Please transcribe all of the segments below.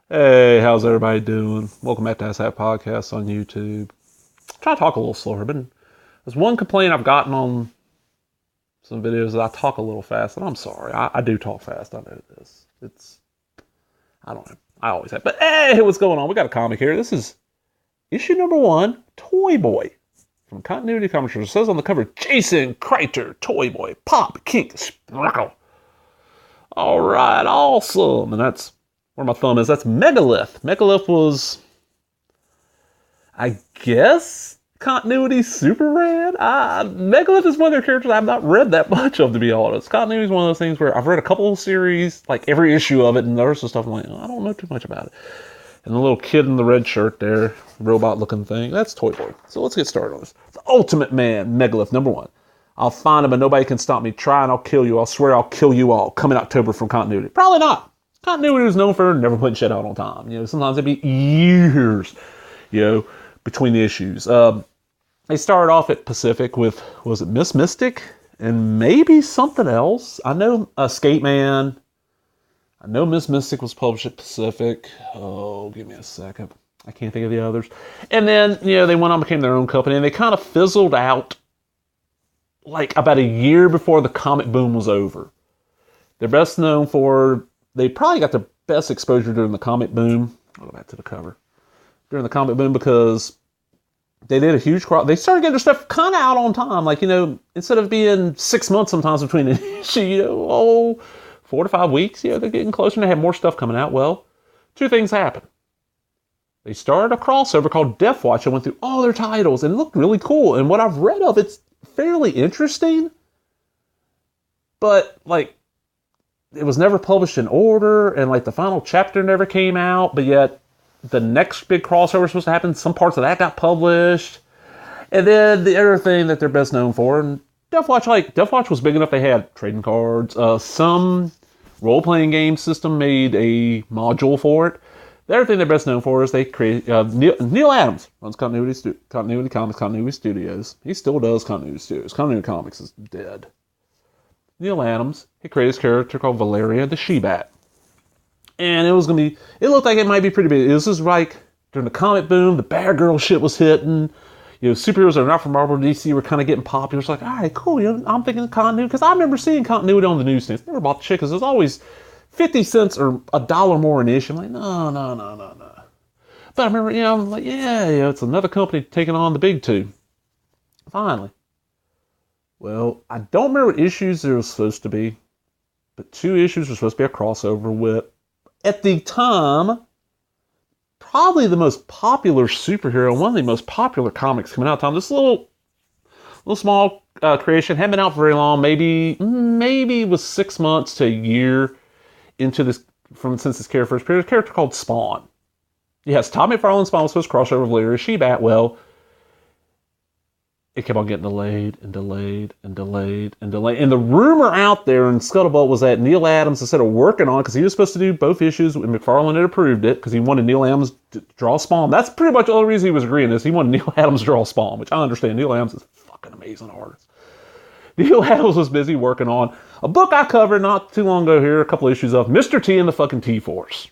Hey, how's everybody doing? Welcome back to ASAP Podcast on YouTube. Try to talk a little slower. There's one complaint I've gotten on some videos that I talk a little fast, and I'm sorry. I do talk fast. I know this. I don't know. I always have. But hey, what's going on? We got a comic here. This is issue number 1, Toyboy. From Continuity Comics. It says on the cover, Jason Kreiter, Toyboy, Pop, Kink, Sprinkle. All right, awesome. And that's where my thumb is. That's Megalith. Megalith was, I guess, Continuity Superman. Megalith is one of their characters I've not read that much of, to be honest. Continuity is one of those things where I've read a couple of series, like every issue of it, and there's some stuff I'm like, I don't know too much about it. And the little kid in the red shirt there, robot-looking thing, that's Toyboy. So let's get started on this. The Ultimate Man, Megalith, number 1. I'll find him and nobody can stop me. Try and I'll kill you. I'll swear I'll kill you all. Coming October from Continuity. Probably not. Continuity was known for never putting shit out on time. Sometimes it'd be years, between the issues. They started off at Pacific with, was it Miss Mystic? And maybe something else. I know Skate Man. I know Miss Mystic was published at Pacific. Oh, give me a second. I can't think of the others. And then, they went on and became their own company. And they kind of fizzled out like about a year before the comic boom was over. They're best known for, they probably got their best exposure during the comic boom. I'll go back to the cover. During the comic boom because they did a huge crowd. They started getting their stuff kind of out on time. Like, instead of being 6 months sometimes between an issue, 4 to 5 weeks, they're getting closer and they have more stuff coming out. Well, 2 things happened. They started a crossover called Death Watch and went through all their titles and it looked really cool. And what I've read of it's fairly interesting, but it was never published in order, and the final chapter never came out, but yet the next big crossover was supposed to happen. Some parts of that got published. And then the other thing that they're best known for, and Death Watch was big enough they had trading cards. Some role-playing game system made a module for it. The other thing they're best known for is they create Neil Adams runs Continuity Comics, Continuity Studios. He still does Continuity Studios. Continuity Comics is dead. Neil Adams, he created this character called Valeria the She-Bat. And it looked like it might be pretty big. This was during the comic boom, the bad girl shit was hitting. Superheroes that are not from Marvel or DC were kind of getting popular. It's like, all right, cool. I'm thinking of Continuity, because I remember seeing Continuity on the newsstands. Never bought the shit, because there's always 50 cents or $1 more an issue. I'm like, no. But I remember, I'm like, yeah, it's another company taking on the big two. Finally. Well, I don't remember what issues there was supposed to be, but 2 issues were supposed to be a crossover with, at the time, probably the most popular superhero, one of the most popular comics coming out at the time. This little small creation hadn't been out for very long. Maybe it was 6 months to a year into this, since this character first appeared. A character called Spawn. Yes, Todd McFarlane's Spawn was supposed to cross over with Valeria She-Bat. Well, it kept on getting delayed. And the rumor out there in Scuttlebutt was that Neil Adams, instead of working on it, because he was supposed to do both issues, and McFarlane had approved it, because he wanted Neil Adams to draw Spawn. That's pretty much the only reason he was agreeing to this. He wanted Neil Adams to draw Spawn, which I understand. Neil Adams is a fucking amazing artist. Neil Adams was busy working on a book I covered not too long ago here, a couple issues of Mr. T and the fucking T-Force.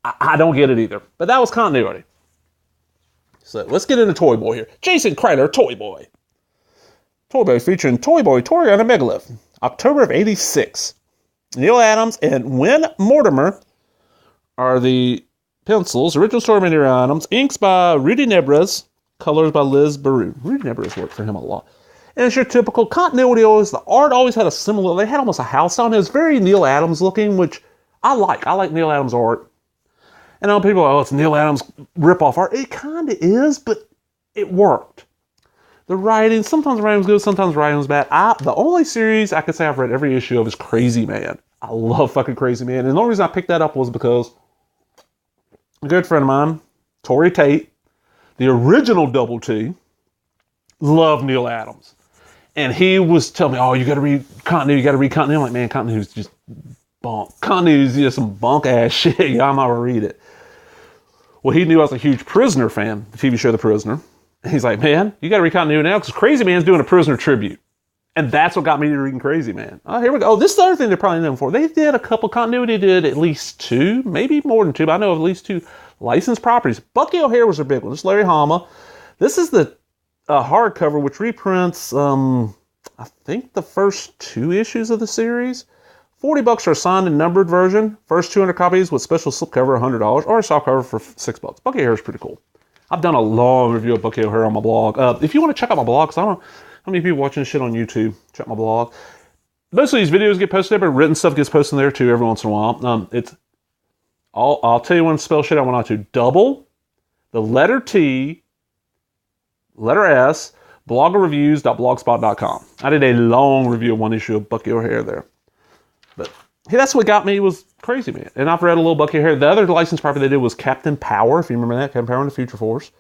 I don't get it either. But that was continuity. So let's get into Toyboy here. Jason Kreiter, Toyboy. Toyboy featuring Toyboy, Torian, and Megalith. October of 86. Neil Adams and Win Mortimer are the pencils. Original story by Neil Adams. Inks by Rudy Nebres. Colors by Liz Baru. Rudy Nebres worked for him a lot. And it's your typical continuity. The art always had a similar, they had almost a house on it. It was very Neil Adams looking, which I like. I like Neil Adams art. And all people it's Neil Adams rip-off art. It kind of is, but it worked. The writing, sometimes the writing was good, sometimes the writing was bad. The only series I could say I've read every issue of is Crazy Man. I love fucking Crazy Man. And the only reason I picked that up was because a good friend of mine, Tori Tate, the original Double T, loved Neil Adams. And he was telling me, you got to read continuity, I'm like, man, continuity is just bunk. Continuity is just some bunk-ass shit. I'm not going to read it. Well, he knew I was a huge Prisoner fan, the TV show The Prisoner. And he's like, man, you got to read continuity now because Crazy Man's doing a Prisoner tribute. And that's what got me to reading Crazy Man. Oh, here we go. Oh, this is the other thing they're probably known for. They did a couple, Continuity did at least 2, maybe more than 2, but I know of at least 2 licensed properties. Bucky O'Hare was their big one. This is Larry Hama. This is the hardcover, which reprints, I think, the first 2 issues of the series. $40 for a signed and numbered version. First 200 copies with special slipcover, $100, or a softcover for $6. Bucky O'Hare is pretty cool. I've done a long review of Bucky O'Hare on my blog. If you want to check out my blog, because I don't know how many people watching this shit on YouTube, check my blog. Most of these videos get posted there, but written stuff gets posted there too every once in a while. I'll tell you when to spell shit I want to. Double, the letter T, letter S, bloggerreviews.blogspot.com. I did a long review of one issue of Bucky O'Hare there. But hey, that's what got me was Crazy Man. And I've read a little Bucky O'Hare. The other licensed property they did was Captain Power, if you remember that. Captain Power in the Future Force.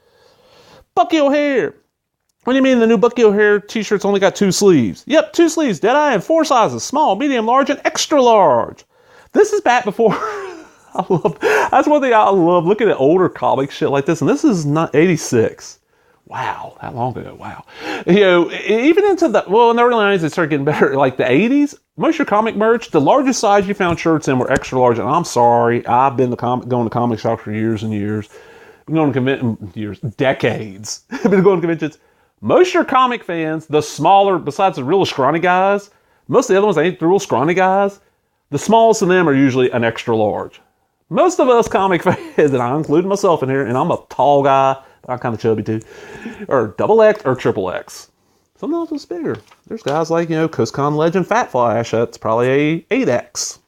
Bucky O'Hare. What do you mean the new Bucky O'Hare t-shirt's only got 2 sleeves? Yep, 2 sleeves, Deadeye, in 4 sizes. Small, medium, large, and extra large. This is back before... That's one thing I love, looking at older comic shit like this. And this is not 86. Wow, that long ago, wow. You know, even into in the early 90s, it started getting better. Like the 80s, most of your comic merch, the largest size you found shirts in were extra large. And I'm sorry, I've been going to comic shops for years and years. Been going to decades. I've been going to conventions. Most of your comic fans, the smaller, besides the real scrawny guys, most of the other ones ain't the real scrawny guys. The smallest of them are usually an extra large. Most of us comic fans, and I include myself in here, and I'm a tall guy, but I'm kind of chubby too, or double X or triple X. Sometimes it's bigger. There's guys like, CoastCon legend Fat Flash. That's probably a 8X.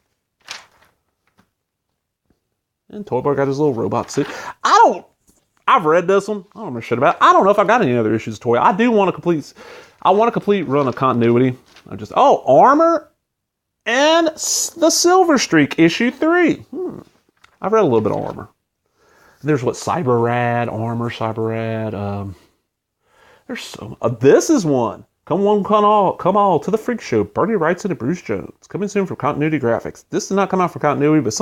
And Toyboy got his little robot suit. I've read this one. I don't know shit about it. I don't know if I got any other issues of Toy. I want a complete run of Continuity. Armor and the Silver Streak issue 3. I've read a little bit of Armor. There's Cyber Rad, Armor, Cyber Rad. There's so much. This is one. Come all to the Freak Show. Bernie Wrightson and Bruce Jones. Coming soon from Continuity Graphics. This did not come out for Continuity, but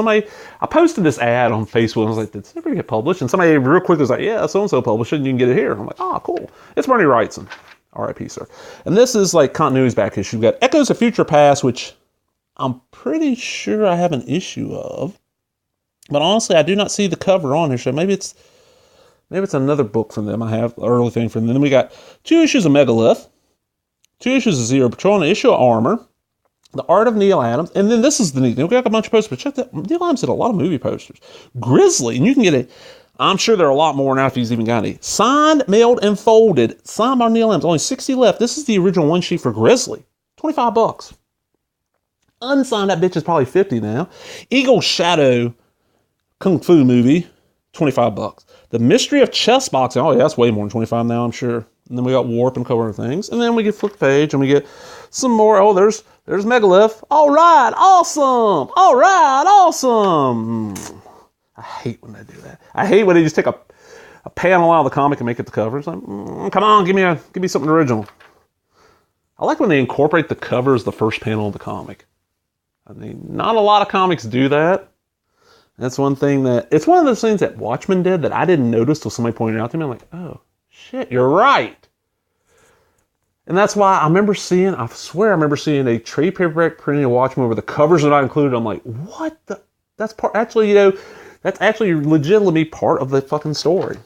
I posted this ad on Facebook and I was like, did this ever get published? And somebody real quick was like, yeah, so-and-so published it and you can get it here. I'm like, cool. It's Bernie Wrightson. R.I.P., sir. And this is Continuity's back issue. We've got Echoes of Future Past, which I'm pretty sure I have an issue of. But honestly, I do not see the cover on here, so maybe it's another book from them. I have an early thing from them. Then we got 2 issues of Megalith, 2 issues of Zero Patrol, and an issue of Armor, The Art of Neil Adams, and then this is the neat thing. We got a bunch of posters, but check that. Neil Adams did a lot of movie posters. Grizzly, and you can get I'm sure there are a lot more now if he's even got any. Signed, mailed, and folded. Signed by Neil Adams. Only 60 left. This is the original one sheet for Grizzly. $25. Unsigned, that bitch is probably 50 now. Eagle Shadow Kung Fu movie, $25. The Mystery of Chess Boxing. Oh, yeah, that's way more than 25 now, I'm sure. And then we got Warp and cover things. And then we get flip page and we get some more. Oh, there's Megalith. All right, awesome. All right, awesome. I hate when they do that. I hate when they just take a panel out of the comic and make it the cover. It's like, come on, give me something original. I like when they incorporate the cover as the first panel of the comic. I mean, not a lot of comics do that. That's one thing it's one of those things that Watchmen did that I didn't notice till somebody pointed it out to me. I'm like, oh, shit, you're right. And that's why I remember seeing a trade paperback printing of Watchmen where the covers are not included. I'm like, what the? That's actually legitimately part of the fucking story.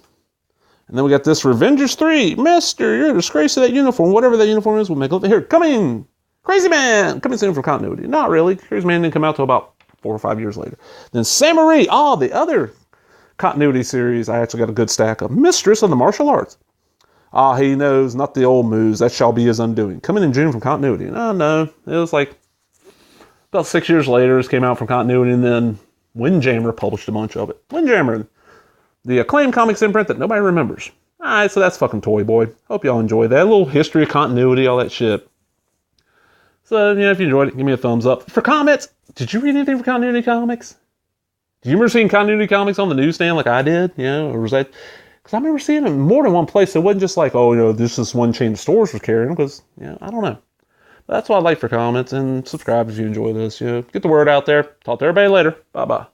And then we got this Revengers 3. Mister, you're a disgrace to that uniform. Whatever that uniform is, we'll make it. Here, coming. Crazy Man. Coming soon for Continuity. Not really. Crazy Man didn't come out till about 4 or 5 years later. Then Samurai. The other Continuity series, I actually got a good stack of. Mistress of the Martial Arts. He knows not the old moves. That shall be his undoing. Coming in June from Continuity. No. It was like about 6 years later. This came out from Continuity, and then Windjammer published a bunch of it. Windjammer, the acclaimed comics imprint that nobody remembers. Alright, so that's fucking Toyboy. Hope y'all enjoyed that. A little history of Continuity, all that shit. So, if you enjoyed it, give me a thumbs up. For comments, did you read anything for Continuity Comics? Do you remember seeing Continuity Comics on the newsstand like I did? Or was that... Because I remember seeing them more than one place. It wasn't just like, this is one chain of stores was carrying them. Because, I don't know. But that's what I'd like for comments. And subscribe if you enjoy this. Get the word out there. Talk to everybody later. Bye-bye.